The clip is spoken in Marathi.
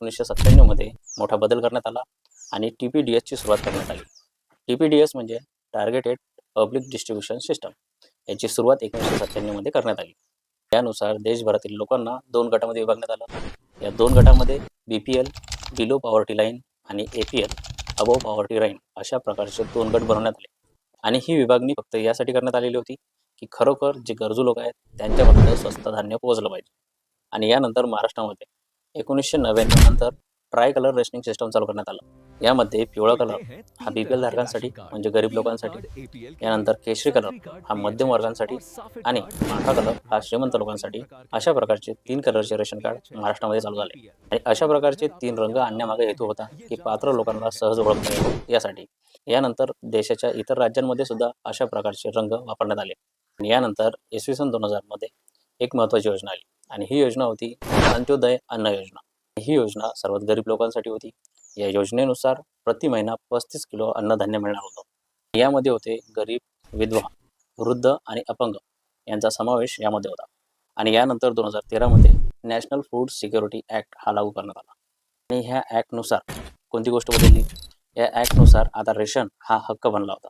1997 मध्ये मोठा बदल करण्यात आला आणि TPDS ची सुरुवात करण्यात आली. TPDS म्हणजे टार्गेटेड पब्लिक डिस्ट्रीब्युशन सिस्टम. याची सुरुवात 1997 मध्ये करण्यात आली. त्यानुसार देशभरातील लोकांना 2 गटामध्ये विभागण्यात आलं. या 2 गटामध्ये BPL बिलो पॉवर्टी लाईन आणि APL अबोव पॉवर्टी लाईन अशा प्रकारचे 2 गट बनवण्यात आले. आणि ही विभागणी फक्त यासाठी करण्यात आलेली होती की खरोखर जे गरजू लोक आहेत त्यांच्यापर्यंत स्वस्त धान्य पोहोचलं पाहिजे. आणि यानंतर महाराष्ट्रामध्ये 1999 नंतर ट्राय कलर रेशनिंग सिस्टम चालू करण्यात आलं. यामध्ये पिवळा कलर हा BPL धारकांसाठी म्हणजे गरीब लोकांसाठी, यानंतर केशरी कलर हा मध्यम वर्गांसाठी आणि पांढरा कलर हा श्रीमंत लोकांसाठी अशा प्रकारचे 3 कलरचे रेशन कार्ड महाराष्ट्रामध्ये चालू झाले. आणि अशा प्रकारचे 3 रंग आणण्यामागे हेतू होता की पात्र लोकांना सहज ओळखता यावं यासाठी. यानंतर देशाच्या इतर राज्यांमध्ये सुद्धा अशा प्रकारचे रंग वापरण्यात आले. आणि यानंतर इसवी 2000 मध्ये एक महत्त्वाची योजना आली आणि ही योजना होती अंत्योदय अन्न योजना. ही योजना सर्वात गरीब लोकांसाठी होती. या योजनेनुसार प्रति महिना 35 किलो अन्नधान्य मिळणार होतं. यामध्ये होते गरीब, विधवा, वृद्ध आणि अपंग यांचा समावेश यामध्ये होता. आणि यानंतर 2013 मध्ये नॅशनल फूड सिक्युरिटी ॲक्ट हा लागू करण्यात आला. आणि ह्या ॲक्टनुसार कोणती गोष्ट बदलली? या ॲक्टनुसार आता रेशन हा हक्क बनला होता.